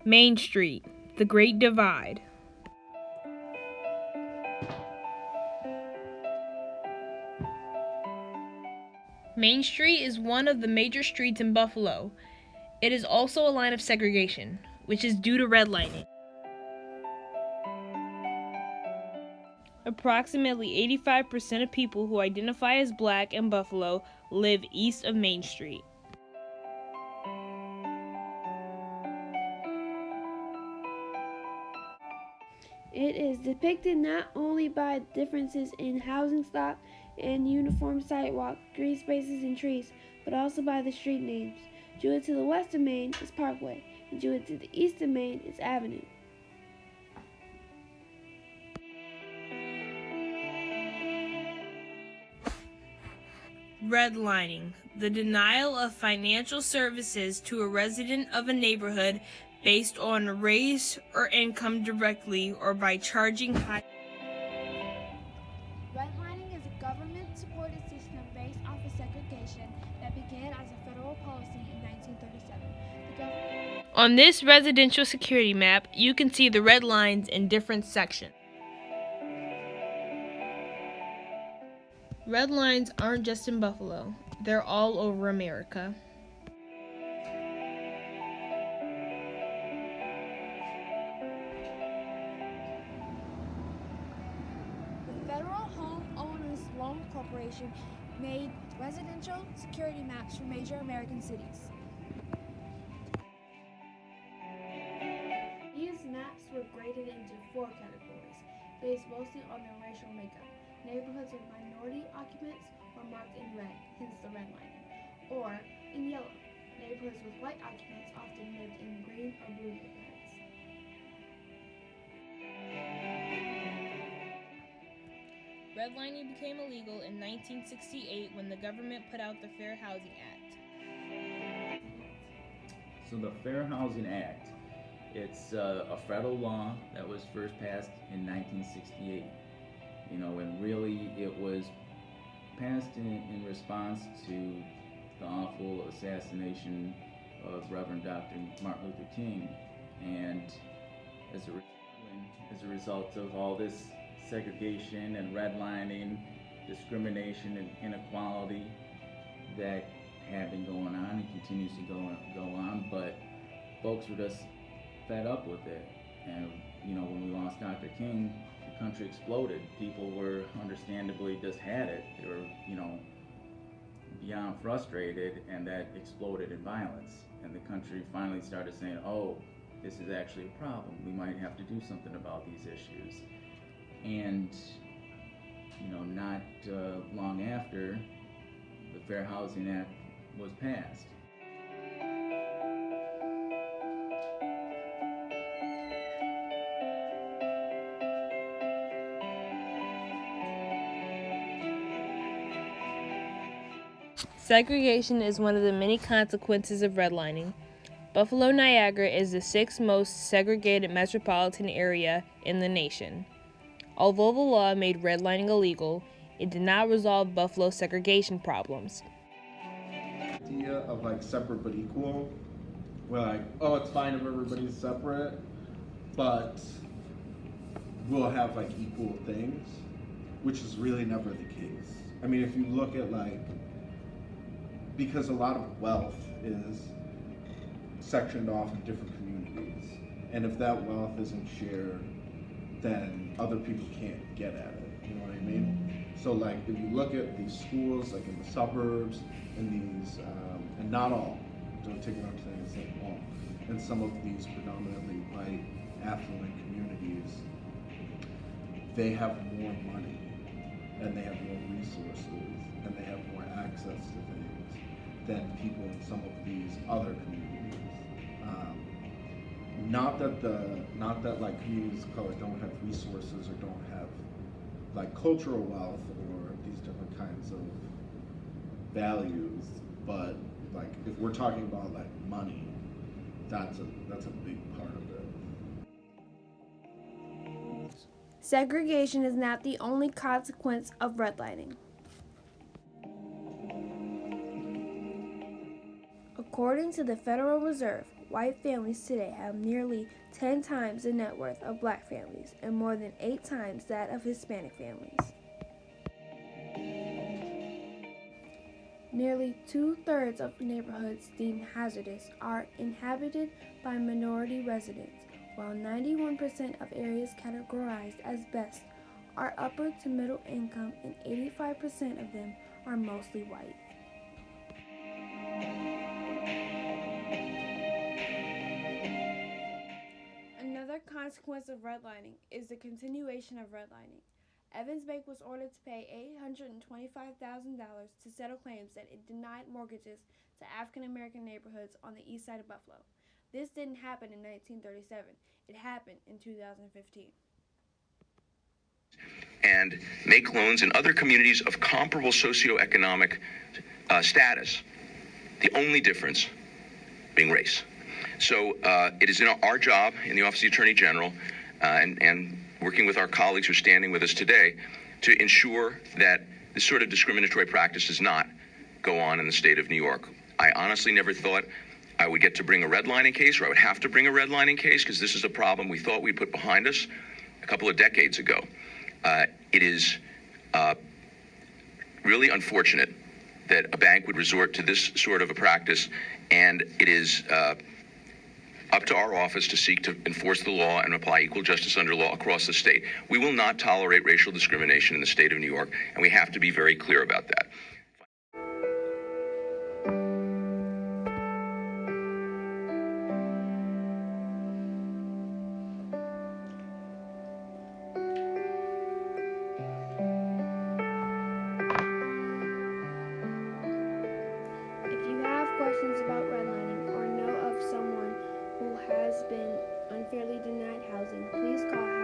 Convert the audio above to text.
Main Street, the Great Divide. Main Street is one of the major streets in Buffalo. It is also a line of segregation, which is due to redlining. Approximately 85% of people who identify as Black in Buffalo live east of Main Street. It is depicted not only by differences in housing stock and uniform sidewalks, green spaces, and trees, but also by the street names. Due to the west of Main is Parkway, and due to the east of Main is Avenue. Redlining, the denial of financial services to a resident of a neighborhood based on race or income directly or by charging high. Redlining is a government-supported system based off of segregation that began as a federal policy in 1937. On this residential security map, you can see the red lines in different sections. Red lines aren't just in Buffalo, they're all over America. The Federal Homeowners Loan Corporation made residential security maps for major American cities. These maps were graded into 4 categories, based mostly on their racial makeup. Neighborhoods with minority occupants were marked in red, hence the redlining, or in yellow. Neighborhoods with white occupants often lived in green or blue neighborhoods. Redlining became illegal in 1968 when the government put out the Fair Housing Act. So the Fair Housing Act, it's a federal law that was first passed in 1968. And really it was passed in response to the awful assassination of Reverend Dr. Martin Luther King. And as a result of all this segregation and redlining, discrimination and inequality that had been going on and continues to go on, but folks were just fed up with it. And when we lost Dr. King, the country exploded. People were understandably just had it. They were, beyond frustrated, and that exploded in violence. And the country finally started saying, oh, this is actually a problem. We might have to do something about these issues. And, not long after, the Fair Housing Act was passed. Segregation is one of the many consequences of redlining. Buffalo Niagara is the 6th most segregated metropolitan area in the nation. Although the law made redlining illegal, it did not resolve Buffalo's segregation problems. Idea of separate but equal, where it's fine if everybody's separate, but we'll have equal things, which is really never the case. I mean, if you look at because a lot of wealth is sectioned off in different communities, and if that wealth isn't shared, then other people can't get at it, you know what I mean? So if you look at these schools in the suburbs, in these, and not all, don't take it on saying it's all, in some of these predominantly white, affluent communities, they have more money, and they have more resources, and they have more access to things than people in some of these other communities. Not that communities of color don't have resources or don't have cultural wealth or these different kinds of values, but if we're talking about money, that's a big part of it. Segregation is not the only consequence of redlining. According to the Federal Reserve, white families today have nearly 10 times the net worth of black families and more than 8 times that of Hispanic families. Nearly 2/3 of neighborhoods deemed hazardous are inhabited by minority residents, while 91% of areas categorized as best are upper to middle income and 85% of them are mostly white. Another consequence of redlining is the continuation of redlining. Evans Bank was ordered to pay $825,000 to settle claims that it denied mortgages to African American neighborhoods on the east side of Buffalo. This didn't happen in 1937. It happened in 2015. And make loans in other communities of comparable socioeconomic status. The only difference being race. So it is in our job in the Office of the Attorney General and working with our colleagues who are standing with us today to ensure that this sort of discriminatory practice does not go on in the state of New York. I honestly never thought I would get to bring a redlining case, or I would have to bring a redlining case, because this is a problem we thought we'd put behind us a couple of decades ago. It is really unfortunate that a bank would resort to this sort of a practice, and it is up to our office to seek to enforce the law and apply equal justice under law across the state. We will not tolerate racial discrimination in the state of New York, and we have to be very clear about that. If you have questions about redlining or know of someone who has been unfairly denied housing, please call